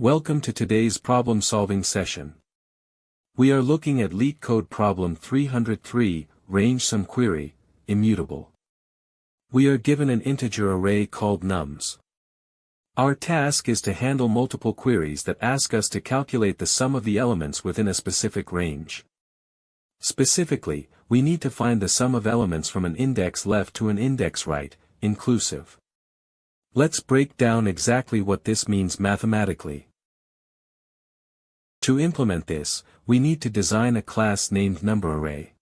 Welcome to today's problem-solving session. We are looking at LeetCode problem 303, range sum query, immutable. We are given an integer array called nums. Our task is to handle multiple queries that ask us to calculate the sum of the elements within a specific range. Specifically, we need to find the sum of elements from an index left to an index right, inclusive. Let's break down exactly what this means mathematically. To implement this, we need to design a class named numberArray.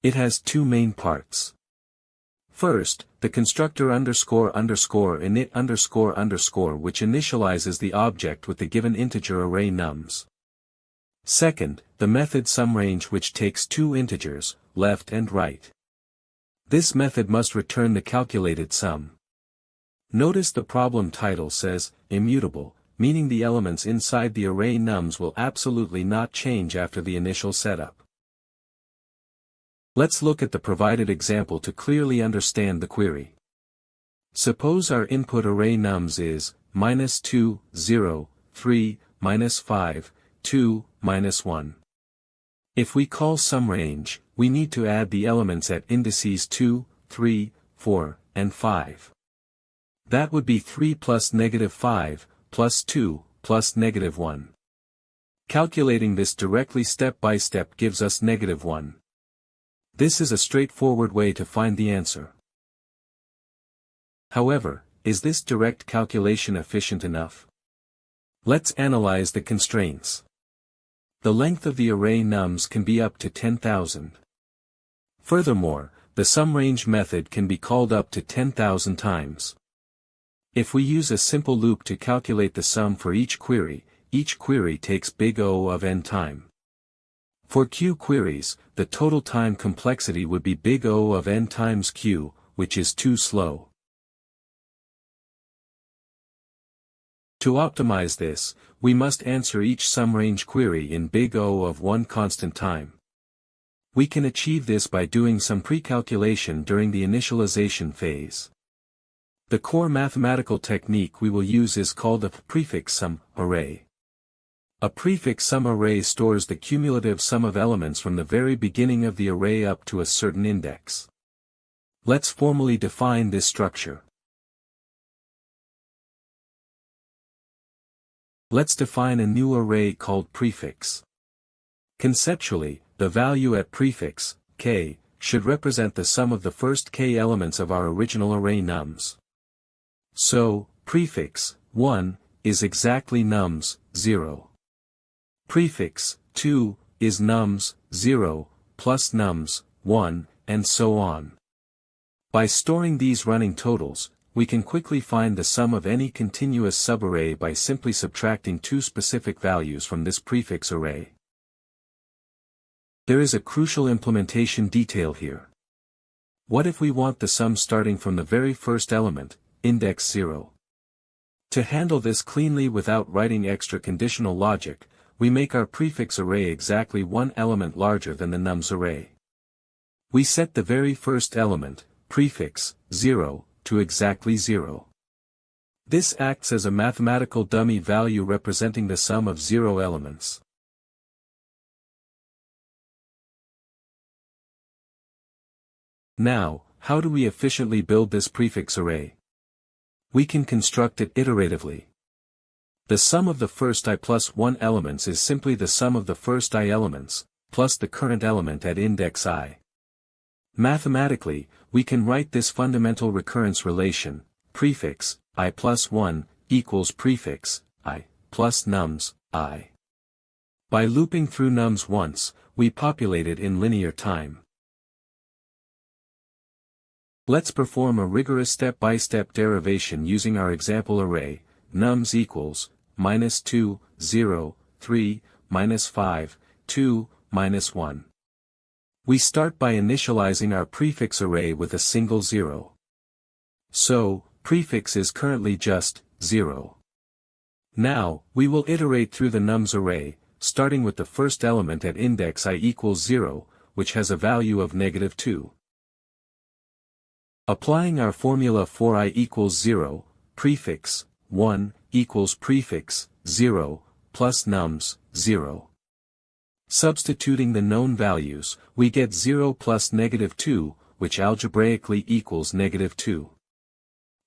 It has two main parts. First, the constructor __init__, which initializes the object with the given integer array nums. Second, the method SumRange, which takes two integers, left and right. This method must return the calculated sum. Notice the problem title says, immutable, meaning the elements inside the array nums will absolutely not change after the initial setup. Let's look at the provided example to clearly understand the query. Suppose our input array nums is -2, 0, 3, -5, 2, -1. If we call SumRange, we need to add the elements at indices 2, 3, 4, and 5. That would be 3 plus -5, plus 2, plus -1. Calculating this directly step by step gives us -1. This is a straightforward way to find the answer. However, is this direct calculation efficient enough? Let's analyze the constraints. The length of the array nums can be up to 10,000. Furthermore, the SumRange method can be called up to 10,000 times. If we use a simple loop to calculate the sum for each query takes big O of n time. For q queries, the total time complexity would be big O of n times q, which is too slow. To optimize this, we must answer each SumRange query in big O of one constant time. We can achieve this by doing some pre-calculation during the initialization phase. The core mathematical technique we will use is called a prefix sum array. A prefix sum array stores the cumulative sum of elements from the very beginning of the array up to a certain index. Let's formally define this structure. Let's define a new array called prefix. Conceptually, the value at prefix, k, should represent the sum of the first k elements of our original array nums. So, prefix 1 is exactly nums 0. Prefix 2 is nums 0 plus nums 1, and so on. By storing these running totals, we can quickly find the sum of any continuous subarray by simply subtracting two specific values from this prefix array. There is a crucial implementation detail here. What if we want the sum starting from the very first element, index 0? To handle this cleanly without writing extra conditional logic, we make our prefix array exactly one element larger than the nums array. We set the very first element, prefix 0, to exactly 0. This acts as a mathematical dummy value representing the sum of 0 elements. Now, how do we efficiently build this prefix array? We can construct it iteratively. The sum of the first I plus 1 elements is simply the sum of the first I elements, plus the current element at index I. Mathematically, we can write this fundamental recurrence relation, prefix I plus 1 equals prefix I plus nums I. By looping through nums once, we populate it in linear time. Let's perform a rigorous step-by-step derivation using our example array, nums equals -2, 0, 3, -5, 2, -1. We start by initializing our prefix array with a single 0. So, prefix is currently just 0. Now, we will iterate through the nums array, starting with the first element at index I equals 0, which has a value of -2. Applying our formula for I equals 0, prefix 1 equals prefix 0, plus nums, 0. Substituting the known values, we get 0 plus -2, which algebraically equals -2.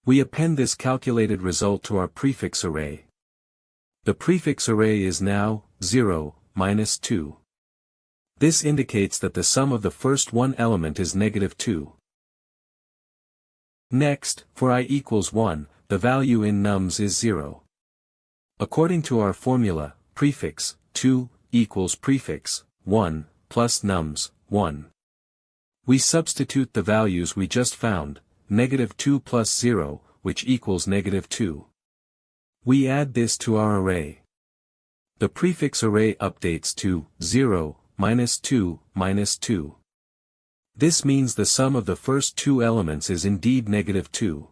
We append this calculated result to our prefix array. The prefix array is now 0, minus 2. This indicates that the sum of the first one element is -2. Next, for I equals 1, the value in nums is 0. According to our formula, prefix 2 equals prefix 1 plus nums 1. We substitute the values we just found, -2 plus 0, which equals -2. We add this to our array. The prefix array updates to 0, -2, -2. This means the sum of the first two elements is indeed -2.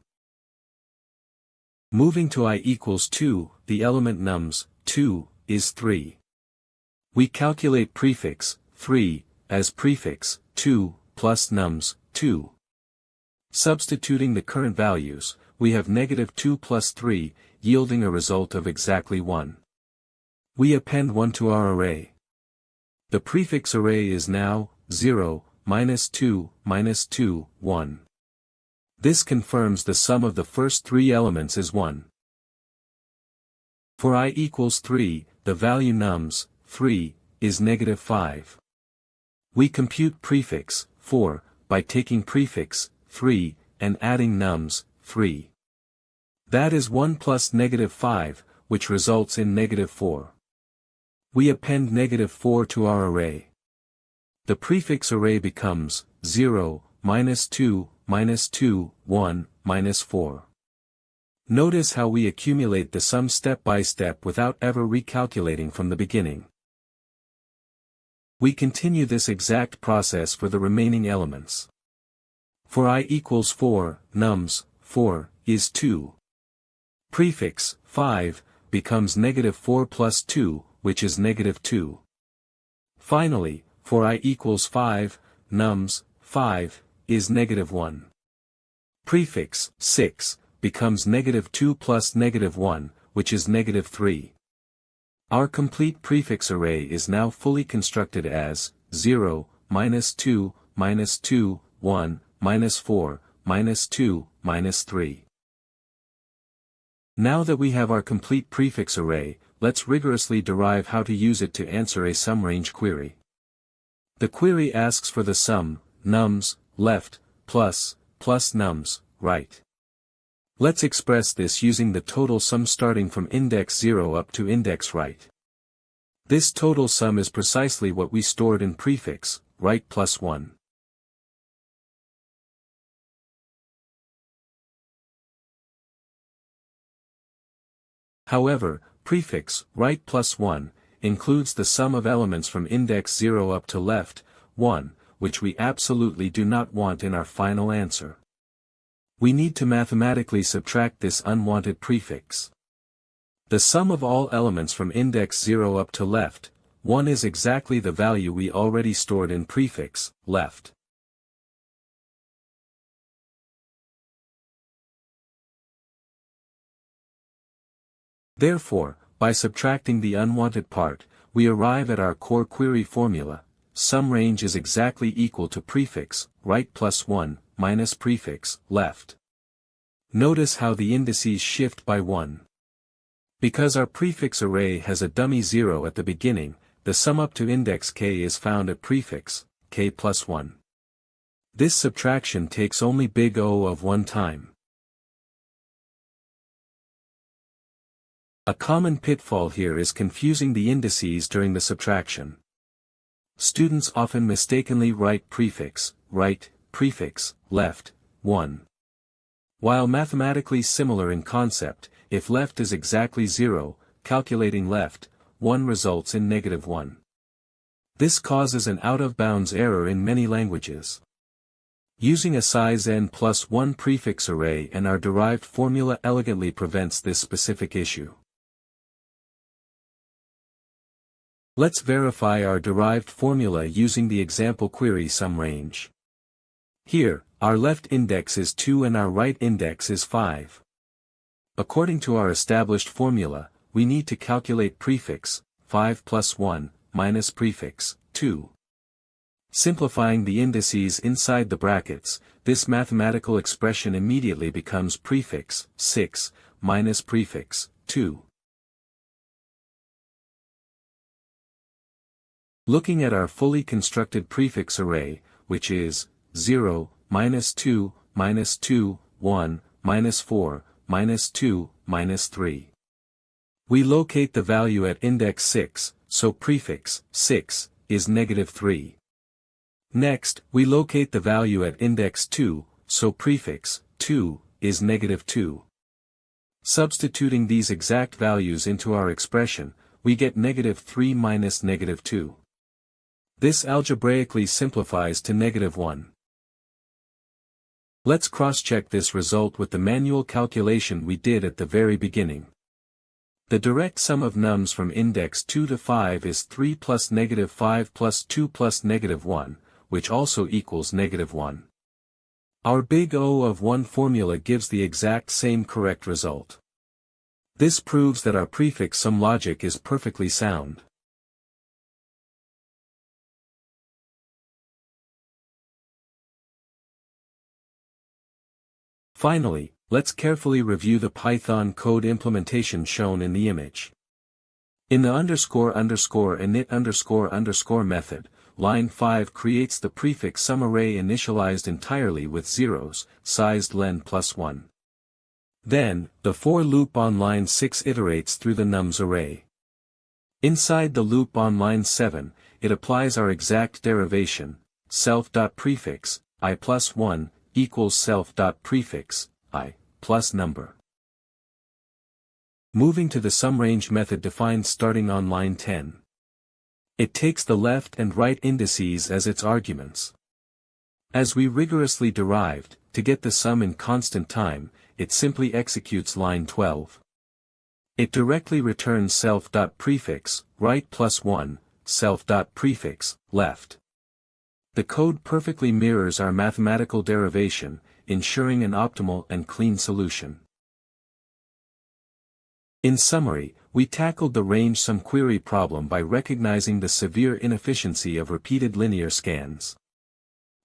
Moving to I equals 2, the element nums, 2, is 3. We calculate prefix, 3, as prefix, 2, plus nums, 2. Substituting the current values, we have -2 plus 3, yielding a result of exactly 1. We append 1 to our array. The prefix array is now 0, -2, -2, 1. This confirms the sum of the first three elements is 1. For I equals 3, the value nums, 3, is -5. We compute prefix, 4, by taking prefix, 3, and adding nums, 3. That is 1 plus -5, which results in -4. We append -4 to our array. The prefix array becomes 0, -2, -2, 1, -4. Notice how we accumulate the sum step by step without ever recalculating from the beginning. We continue this exact process for the remaining elements. For I equals 4, nums, 4, is 2. Prefix, 5, becomes -4 plus 2, which is -2. Finally, for I equals 5, nums, 5, is -1. Prefix, 6, becomes -2 plus -1, which is -3. Our complete prefix array is now fully constructed as 0, -2, -2, 1, -4, -2, -3. Now that we have our complete prefix array, let's rigorously derive how to use it to answer a sum range query. The query asks for the sum, nums, left, plus nums, right. Let's express this using the total sum starting from index 0 up to index right. This total sum is precisely what we stored in prefix, right plus 1. However, prefix, right plus 1, includes the sum of elements from index 0 up to left, 1, which we absolutely do not want in our final answer. We need to mathematically subtract this unwanted prefix. The sum of all elements from index 0 up to left, 1 is exactly the value we already stored in prefix, left. Therefore, by subtracting the unwanted part, we arrive at our core query formula. Sum range is exactly equal to prefix, right plus 1, minus prefix, left. Notice how the indices shift by 1. Because our prefix array has a dummy 0 at the beginning, the sum up to index k is found at prefix, k plus 1. This subtraction takes only big O of one time. A common pitfall here is confusing the indices during the subtraction. Students often mistakenly write prefix, right, prefix, left, 1. While mathematically similar in concept, if left is exactly 0, calculating left, 1 results in -1. This causes an out-of-bounds error in many languages. Using a size n plus 1 prefix array and our derived formula elegantly prevents this specific issue. Let's verify our derived formula using the example query sum range. Here, our left index is 2 and our right index is 5. According to our established formula, we need to calculate prefix 5 plus 1 minus prefix 2. Simplifying the indices inside the brackets, this mathematical expression immediately becomes prefix 6 minus prefix 2. Looking at our fully constructed prefix array, which is 0, minus 2, minus 2, 1, minus 4, minus 2, minus 3. We locate the value at index 6, so prefix 6 is negative 3. Next, we locate the value at index 2, so prefix 2 is negative 2. Substituting these exact values into our expression, we get negative 3 minus negative 2. This algebraically simplifies to negative 1. Let's cross-check this result with the manual calculation we did at the very beginning. The direct sum of nums from index 2 to 5 is 3 plus negative 5 plus 2 plus negative 1, which also equals negative 1. Our big O of 1 formula gives the exact same correct result. This proves that our prefix sum logic is perfectly sound. Finally, let's carefully review the Python code implementation shown in the image. In the __init__ method, line 5 creates the prefix sum array initialized entirely with zeros, sized len plus 1. Then, the for loop on line 6 iterates through the nums array. Inside the loop on line 7, it applies our exact derivation, self.prefix, I plus 1, equals self.prefix, I, plus number. Moving to the sumRange method defined starting on line 10. It takes the left and right indices as its arguments. As we rigorously derived, to get the sum in constant time, it simply executes line 12. It directly returns self.prefix, right plus 1, self.prefix, left. The code perfectly mirrors our mathematical derivation, ensuring an optimal and clean solution. In summary, we tackled the range sum query problem by recognizing the severe inefficiency of repeated linear scans.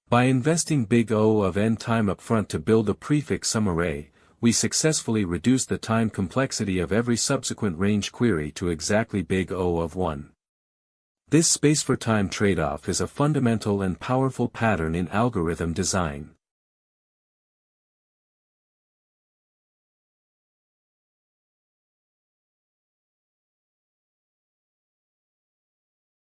By investing big O of n time upfront to build a prefix sum array, we successfully reduced the time complexity of every subsequent range query to exactly big O of 1. This space-for-time trade-off is a fundamental and powerful pattern in algorithm design.